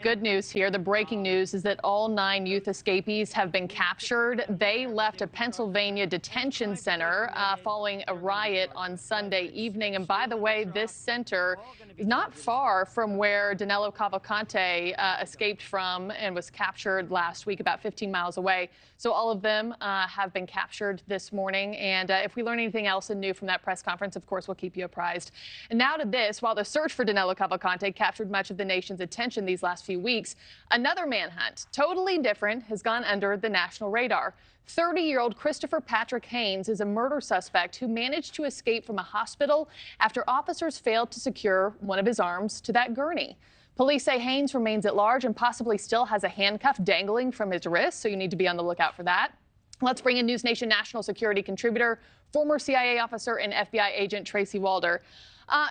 Good news here. The breaking news is that all 9 youth escapees have been captured. They left a Pennsylvania detention center following a riot on Sunday evening. And by the way, this center is not far from where Danilo Cavalcante escaped from and was captured last week, about 15 miles away. So all of them have been captured this morning. And if we learn anything else new from that press conference, of course, we'll keep you apprised. And now to this. While the search for Danilo Cavalcante captured much of the nation's attention these last few weeks, another manhunt, totally different, has gone under the national radar. 30-year-old Christopher Patrick Haynes is a murder suspect who managed to escape from a hospital after officers failed to secure one of his arms to that gurney. Police say Haynes remains at large and possibly still has a handcuff dangling from his wrist, so you need to be on the lookout for that. Let's bring in NewsNation national security contributor, former CIA officer and FBI agent Tracy Walder.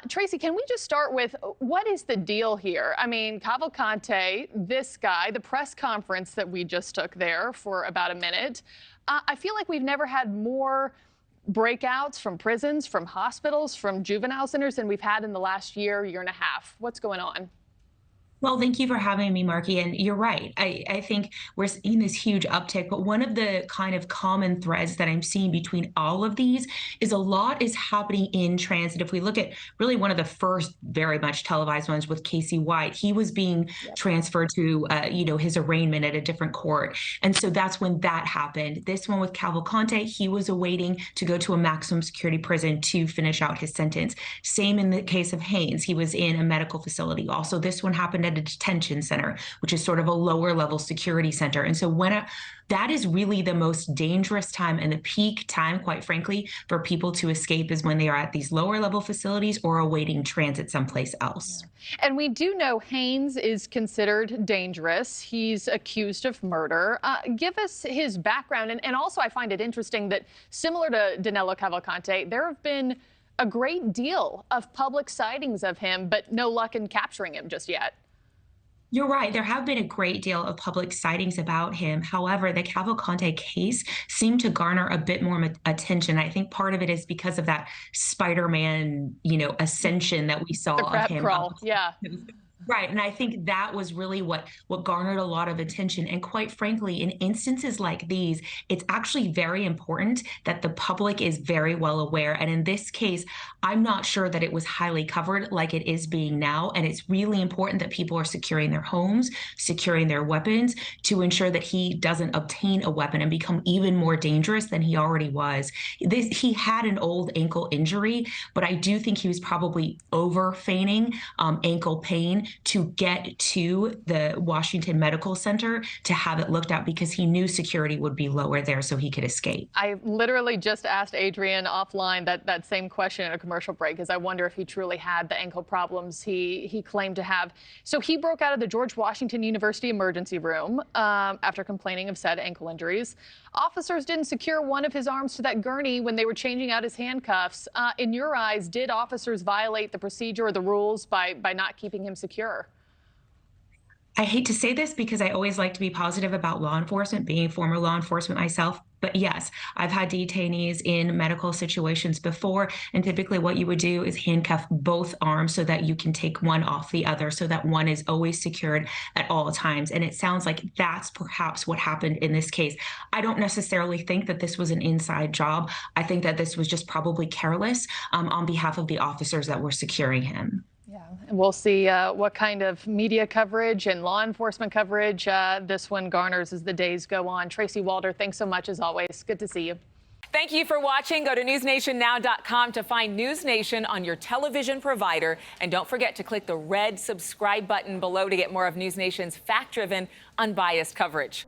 Tracy, can we just start with what is the deal here? I mean, Cavalcante, this guy, the press conference that we just took there for about a minute, I feel like we've never had more breakouts from prisons, from hospitals, from juvenile centers than we've had in the last year, year and a half. What's going on? Well, thank you for having me, Marky. And you're right. I think we're seeing this huge uptick. But one of the kind of common threads that I'm seeing between all of these is a lot is happening in transit. If we look at really one of the first very much televised ones with Casey White, he was being transferred to, his arraignment at a different court. And so that's when that happened. This one with Cavalcante, he was awaiting to go to a maximum security prison to finish out his sentence. Same in the case of Haynes. He was in a medical facility. Also, this one happened at a detention center, which is sort of a lower level security center. And so that is really the most dangerous time and the peak time, quite frankly, for people to escape is when they are at these lower level facilities or awaiting transit someplace else. Yeah. And we do know Haynes is considered dangerous. He's accused of murder. Give us his background. And also, I find it interesting that similar to Danilo Cavalcante, there have been a great deal of public sightings of him, but no luck in capturing him just yet. You're right. There have been a great deal of public sightings about him. However, the Cavalcante case seemed to garner a bit more attention. I think part of it is because of that Spider-Man, ascension that we saw of him. Crawl. Yeah. Right. And I think that was really what garnered a lot of attention. And quite frankly, in instances like these, it's actually very important that the public is very well aware. And in this case, I'm not sure that it was highly covered like it is being now. And it's really important that people are securing their homes, securing their weapons to ensure that he doesn't obtain a weapon and become even more dangerous than he already was. He had an old ankle injury, but I do think he was probably over feigning ankle pain to get to the Washington Medical Center to have it looked at because he knew security would be lower there so he could escape. I literally just asked Adrienne offline that same question at a commercial break, because I wonder if he truly had the ankle problems he claimed to have. So he broke out of the George Washington University emergency room after complaining of said ankle injuries. Officers didn't secure one of his arms to that gurney when they were changing out his handcuffs. In your eyes, did officers violate the procedure or the rules by not keeping him secure? I hate to say this because I always like to be positive about law enforcement, being former law enforcement myself. But yes, I've had detainees in medical situations before. And typically what you would do is handcuff both arms so that you can take one off the other so that one is always secured at all times. And it sounds like that's perhaps what happened in this case. I don't necessarily think that this was an inside job. I think that this was just probably careless on behalf of the officers that were securing him. Yeah, and we'll see what kind of media coverage and law enforcement coverage this one garners as the days go on. Tracy Walder, thanks so much as always. Good to see you. Thank you for watching. Go to newsnationnow.com to find NewsNation on your television provider. And don't forget to click the red subscribe button below to get more of NewsNation's fact-driven, unbiased coverage.